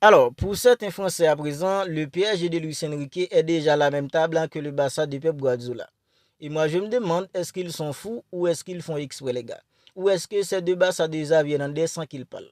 Alors, pour certains Français à présent, le PSG de Luis Enrique est déjà à la même table que le Barça de Pep Guardiola. Et moi, je me demande, est-ce qu'ils sont fous ou est-ce qu'ils font exprès, les gars? Ou est-ce que ces deux Barça déjà viennent en descente qu'ils parlent?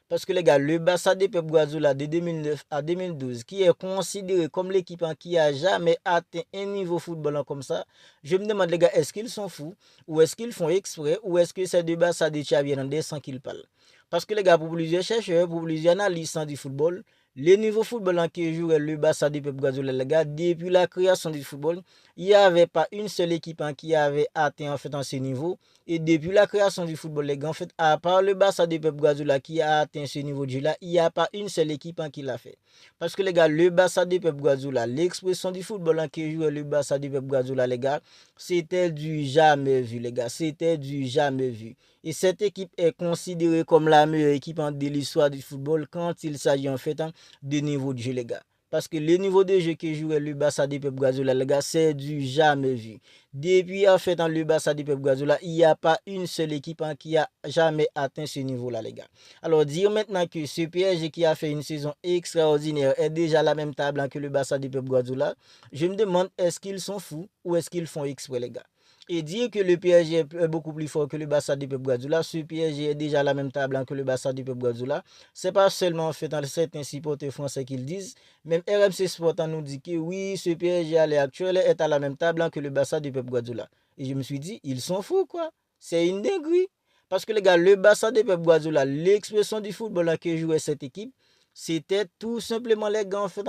Parce que les gars, le Barça de Pep Guardiola de 2009 à 2012, qui est considéré comme l'équipe qui a jamais atteint un niveau footballant comme ça, je me demande, les gars, est-ce qu'ils sont fous ou est-ce qu'ils font exprès ou est-ce que ces deux Barça déjà viennent en descente qu'ils parlent? Parce que les gars, pour plusieurs chercheurs, pour plusieurs analystes du football, le niveau footballant qui joue le Barça de Pep Guardiola, les gars, depuis la création du football, il n'y avait pas une seule équipe qui avait atteint en fait ce niveau. Et depuis la création du football, les gars, en fait, à part le Barça de Pep Guardiola qui a atteint ce niveau de jeu-là, il n'y a pas une seule équipe qui l'a fait. Parce que les gars, le Barça de Pep Guardiola, l'expression du football qui joue le Barça de Pep Guardiola, les gars, c'était du jamais vu, les gars. C'était du jamais vu. Et cette équipe est considérée comme la meilleure équipe de l'histoire du football quand il s'agit en fait de niveau de jeu, les gars. Parce que le niveau de jeu que jouait le Barça de Pep Guardiola, les gars, c'est du jamais vu. Depuis en fait le Barça de Pep Guardiola, il n'y a pas une seule équipe qui a jamais atteint ce niveau-là, les gars. Alors dire maintenant que ce PSG qui a fait une saison extraordinaire est déjà à la même table que le Barça de Pep Guardiola, je me demande est-ce qu'ils sont fous ou est-ce qu'ils font exprès, les gars. Et dire que le PSG est beaucoup plus fort que le Barça de Pep Guardiola, ce PSG est déjà à la même table que le Barça de Pep Guardiola, c'est pas seulement en fait certains supporters français qui le disent, même RMC Sport nous dit que oui, ce PSG à l'heure actuelle est à la même table que le Barça de Pep Guardiola. Et je me suis dit, ils sont fous quoi, c'est une dinguerie. Parce que les gars, le Barça de Pep Guardiola, l'expression du football que jouait cette équipe, c'était tout simplement les gars en fait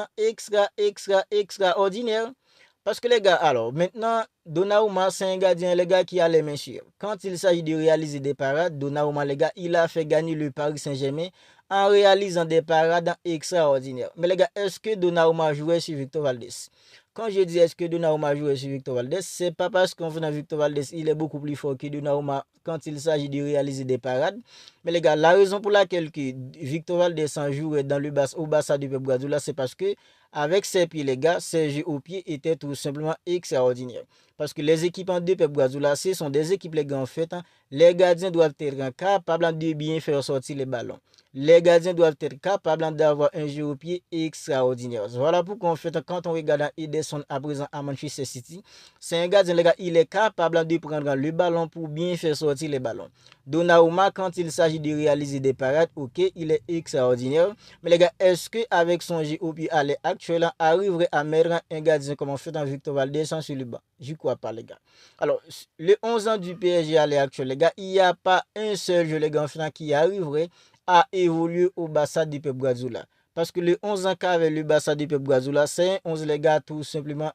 extraordinaire. Parce que les gars, alors maintenant, Donnarumma, c'est un gardien, les gars, qui a les mains sûres. Quand il s'agit de réaliser des parades, Donnarumma, les gars, il a fait gagner le Paris Saint-Germain en réalisant des parades extraordinaires. Mais les gars, est-ce que Donnarumma jouait sur Victor Valdés? Quand je dis est-ce que Donnarumma jouait sur Victor Valdés, c'est pas parce qu'en fait Victor Valdés, il est beaucoup plus fort que Donnarumma quand il s'agit de réaliser des parades. Mais les gars, la raison pour laquelle que Victor Valdés en jouait dans le au Barça de Pep Guardiola, c'est parce que avec ses pieds, les gars, ses jeux au pied étaient tout simplement extraordinaires. Parce que les équipes de Pep Guardiola, ce sont des équipes, les gars, en fait, les gardiens doivent être capables de bien faire sortir les ballons. Les gardiens doivent être capables d'avoir un jeu au pied extraordinaire. Voilà pourquoi, en fait, quand on regarde Ederson à présent à Manchester City, c'est un gardien, les gars, il est capable de prendre le ballon pour bien faire sortir les ballons. Donnarumma, quand il s'agit de réaliser des parades, ok, il est extraordinaire. Mais les gars, est-ce qu'avec son jeu au pied à l'heure actuelle, arriverait à mettre un gardien comme on fait dans Victor Valdés sur le banc? Je crois pas, les gars. Alors, le 11 ans du PSG à l'heure actuelle, les gars, il n'y a pas un seul jeu, les gars, qui arriverait à évoluer au Barça de Pep Guardiola. Parce que le 11 ans qu'avait le Barça de Pep Guardiola, c'est un 11, les gars, tout simplement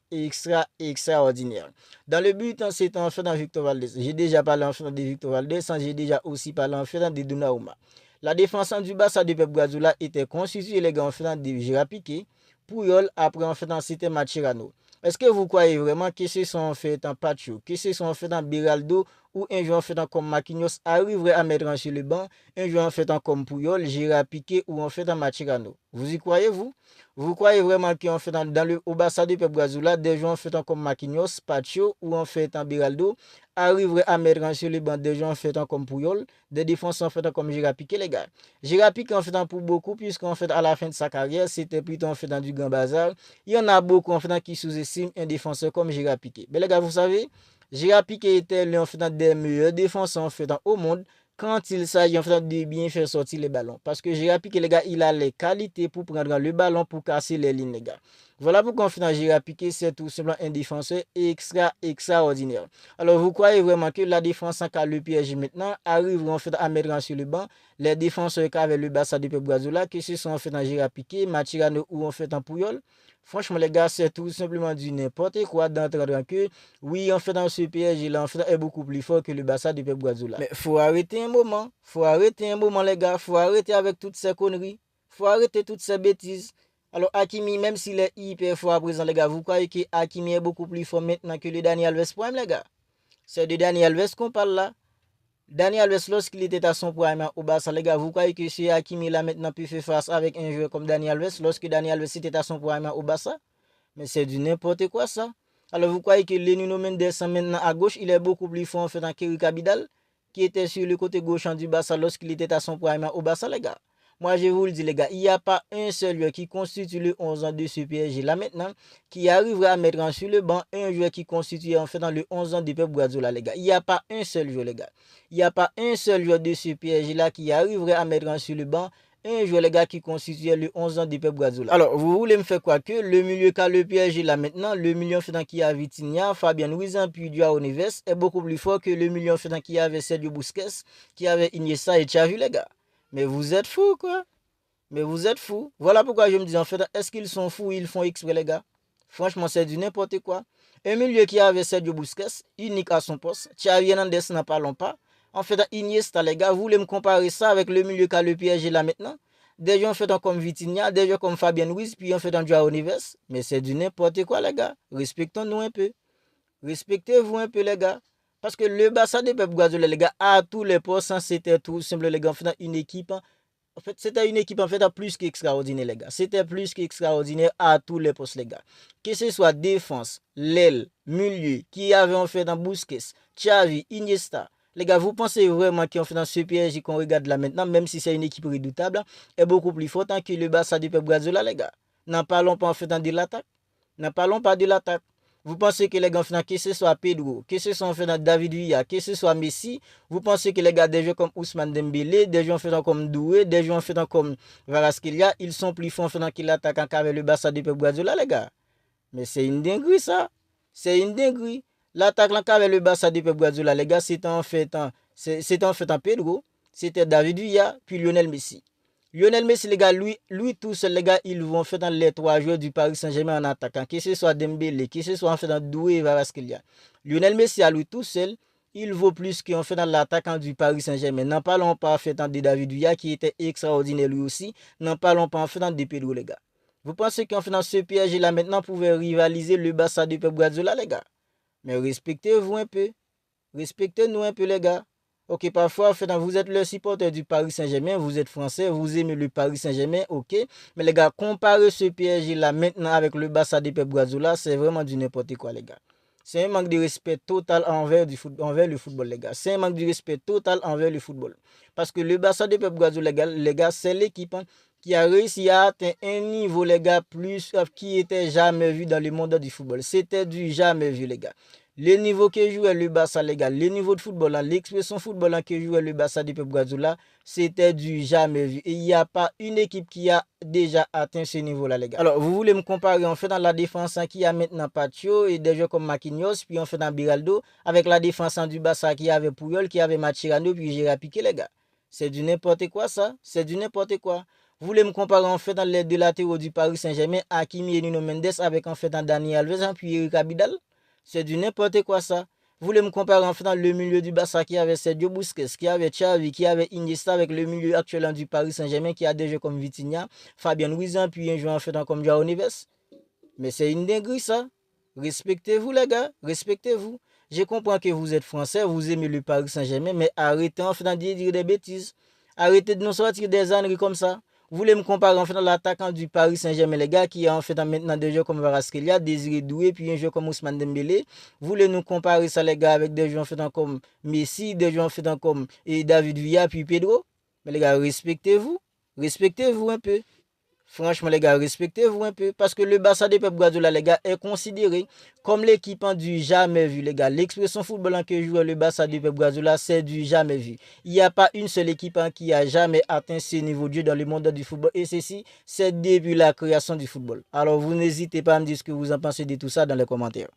extraordinaire. Dans le but, c'est en fait dans Victor Valdés. J'ai déjà parlé en fait de Victor Valdés, j'ai déjà aussi parlé en fait de Donnarumma. La défense du Barça de Pep Guardiola était constituée, les gars, en fait de Gérard Piqué, Puyol, après en fait c'était Mascherano. Est-ce que vous croyez vraiment que ce sont en fait en Pacho, que ce sont en fait en Beraldo ou un joueur en fait comme Marquinhos arriverait à mettre sur le banc un joueur en fait comme Puyol, Gérard Piqué ou en fait en Mascherano? Vous y croyez vous? Vous croyez vraiment qu'en fait dans le au Barça de Pep Guardiola, des joueurs en fait comme Marquinhos, Pacho ou en fait en Beraldo arriverait à mettre sur le banc des joueurs en fait comme Puyol, des défenseurs en fait comme Gérard Piqué, les gars? Gérard Piqué en fait pour beaucoup, puisqu'en fait à la fin de sa carrière, c'était plutôt en fait dans du grand bazar. Il y en a beaucoup en fait qui sous-estiment un défenseur comme Gérard Piqué. Mais les gars, vous savez, Gérard Piqué était l'un en fait des meilleurs défenseurs en fait au monde quand il s'agit en fait de bien faire sortir les ballons. Parce que Gérard Piqué, les gars, il a les qualités pour prendre le ballon pour casser les lignes, les gars. Voilà pourquoi en fait Gérard Piqué, c'est tout simplement un défenseur extraordinaire. Alors vous croyez vraiment que la défense qu'a le PSG maintenant arrive en fait à mettre sur le banc les défenseurs qu'avait le Barça de Pep Guardiola, que ce soit en fait en Gérard Piqué, Mascherano ou en fait en Puyol? Franchement, les gars, c'est tout simplement du n'importe quoi d'entendre que oui, en fait, dans ce PSG, là, en fait, est beaucoup plus fort que le Barça de Pep Guardiola. Mais faut arrêter un moment. Faut arrêter un moment, les gars. Faut arrêter avec toutes ces conneries. Faut arrêter toutes ces bêtises. Alors, Hakimi, même s'il est hyper fort à présent, les gars, vous croyez que Hakimi est beaucoup plus fort maintenant que le Daniel Alves Prime, les gars? C'est de Daniel Alves qu'on parle là. Daniel Alves, lorsqu'il était à son prime au Barça, les gars, vous croyez que c'est Hakimi là maintenant peut faire face avec un joueur comme Daniel Alves lorsque Daniel Alves était à son prime au Barça? Mais c'est du n'importe quoi ça. Alors vous croyez que Lenino Mendes maintenant à gauche, il est beaucoup plus fort en fait qu'Eric Abidal, qui était sur le côté gauche du Barça lorsqu'il était à son prime au Barça, les gars? Moi, je vous le dis, les gars, il n'y a pas un seul joueur qui constitue le 11 ans de ce PSG là maintenant qui arriverait à mettre sur le banc un joueur qui constitue en fait dans le 11 ans de Pep Guardiola, les gars. Il n'y a pas un seul joueur, les gars. Il n'y a pas un seul joueur de ce PSG là qui arriverait à mettre sur le banc un joueur, les gars, qui constituait le 11 ans de Pep Guardiola. Alors, vous voulez me faire quoi que le milieu qu'a le PSG là maintenant, le milieu faisant qui a Vitinha, Fabien Ruiz, puis Joao Neves est beaucoup plus fort que le milieu faisant qui avait Sergio Busquets, qui avait Iniesta et Xavi, les gars. Mais vous êtes fous, quoi. Mais vous êtes fous. Voilà pourquoi je me dis, en fait, est-ce qu'ils sont fous ou ils font exprès, les gars? Franchement, c'est du n'importe quoi. Un milieu qui avait Sergio Busquets, unique à son poste. Xavi Hernandez n'en parlons pas. En fait, Iniesta, les gars, vous voulez me comparer ça avec le milieu qu'a le PSG là maintenant? Des gens fait comme Vitinha, des gens comme Fabien Ruiz, puis en fait un Joao Neves. Mais c'est du n'importe quoi, les gars. Respectons-nous un peu. Respectez-vous un peu, les gars. Parce que le Barça de Pep Guardiola, les gars, à tous les postes, c'était tout simple, les gars. En fait, une équipe, en fait, c'était une équipe en fait plus qu'extraordinaire, les gars. C'était plus qu'extraordinaire à tous les postes, les gars. Que ce soit défense, l'aile, milieu, qui avait en fait dans Busquets, Xavi, Iniesta. Les gars, vous pensez vraiment qu'en fait dans ce PSG qu'on regarde là maintenant, même si c'est une équipe redoutable, est beaucoup plus forte que le Barça de Pep Guardiola, les gars. N'en parlons pas en fait de l'attaque. N'en parlons pas de l'attaque. Vous pensez que les gars, que ce soit Pedro, que ce soit en fait David Villa, que ce soit Messi, vous pensez que les gars, des joueurs comme Ousmane Dembélé, des joueurs en fait comme Doué, des joueurs en fait comme Varaskelia, ils sont plus forts en fait qu'il attaque qu'avec le Barça de Pep Guardiola, les gars. Mais c'est une dinguerie, ça. C'est une dinguerie. L'attaque qu'avec le Barça de Pep Guardiola, les gars, c'était en fait un Pedro, c'était David Villa, puis Lionel Messi. Lionel Messi, les gars, lui tout seul, les gars, ils vont faire dans les trois joueurs du Paris Saint-Germain en attaquant. Que ce soit Dembélé, que ce soit en fait dans Doué et Varaskelia. Lionel Messi, à lui tout seul, il vaut plus qu'en fait dans l'attaquant du Paris Saint-Germain. N'en parlons pas en fait dans de David Villa, qui était extraordinaire lui aussi. N'en parlons pas en fait dans de Pedro, les gars. Vous pensez qu'en fait dans ce PSG là maintenant pouvait rivaliser le Barça de Pep Guardiola, les gars? Mais respectez-vous un peu. Respectez-nous un peu, les gars. Ok, parfois, vous êtes le supporter du Paris Saint-Germain, vous êtes français, vous aimez le Paris Saint-Germain, ok. Mais les gars, comparer ce PSG-là maintenant avec le Barça de Pep Guardiola, c'est vraiment du n'importe quoi, les gars. C'est un manque de respect total envers le football, les gars. C'est un manque de respect total envers le football. Parce que le Barça de Pep Guardiola, les gars, c'est l'équipe qui a réussi à atteindre un niveau, les gars, plus qui était jamais vu dans le monde du football. C'était du jamais vu, les gars. Le niveau que jouait le Barça, les gars, le niveau de football, l'expression football que jouait le Barça de Pep Guardiola, c'était du jamais vu. Et il n'y a pas une équipe qui a déjà atteint ce niveau-là, les gars. Alors, vous voulez me comparer en fait dans la défense qui a maintenant Pacho et des joueurs comme Marquinhos, puis en fait dans Biraldo, avec la défense du Barça qui avait Puyol, qui avait Mascherano, puis Gérard Piqué, les gars. C'est du n'importe quoi, ça. C'est du n'importe quoi. Vous voulez me comparer en fait dans les deux latéraux du Paris Saint-Germain, Hakimi et Nuno Mendes, avec en fait dans Dani Alves, puis Eric Abidal. C'est du n'importe quoi, ça. Vous voulez me comparer en fait dans le milieu du Barça qui avait Sergio Busquets, qui avait Xavi, qui avait Iniesta, avec le milieu actuel du Paris Saint-Germain qui a des joueurs comme Vitinha, Fabien Ruiz, puis un joueur en fait comme Joao Neves. Mais c'est une dinguerie, ça. Respectez-vous, les gars. Respectez-vous. Je comprends que vous êtes français, vous aimez le Paris Saint-Germain, mais arrêtez en fait de dire des bêtises. Arrêtez de nous sortir des âneries comme ça. Vous voulez me comparer en fait l'attaquant du Paris Saint-Germain, les gars, qui a en fait maintenant des joueurs comme Varaskelia, Désiré Doué, puis un joueur comme Ousmane Dembélé. Vous voulez nous comparer ça, les gars, avec des joueurs en fait comme Messi, des joueurs en fait comme David Villa, puis Pedro. Mais les gars, respectez-vous. Respectez-vous un peu. Franchement, les gars, respectez-vous un peu. Parce que le Barça de Pep Guardiola, les gars, est considéré comme l'équipe du jamais vu, les gars. L'expression football que joue le Barça de Pep Guardiola, c'est du jamais vu. Il n'y a pas une seule équipe qui a jamais atteint ce niveau de jeu dans le monde du football. Et ceci, c'est depuis la création du football. Alors, vous n'hésitez pas à me dire ce que vous en pensez de tout ça dans les commentaires.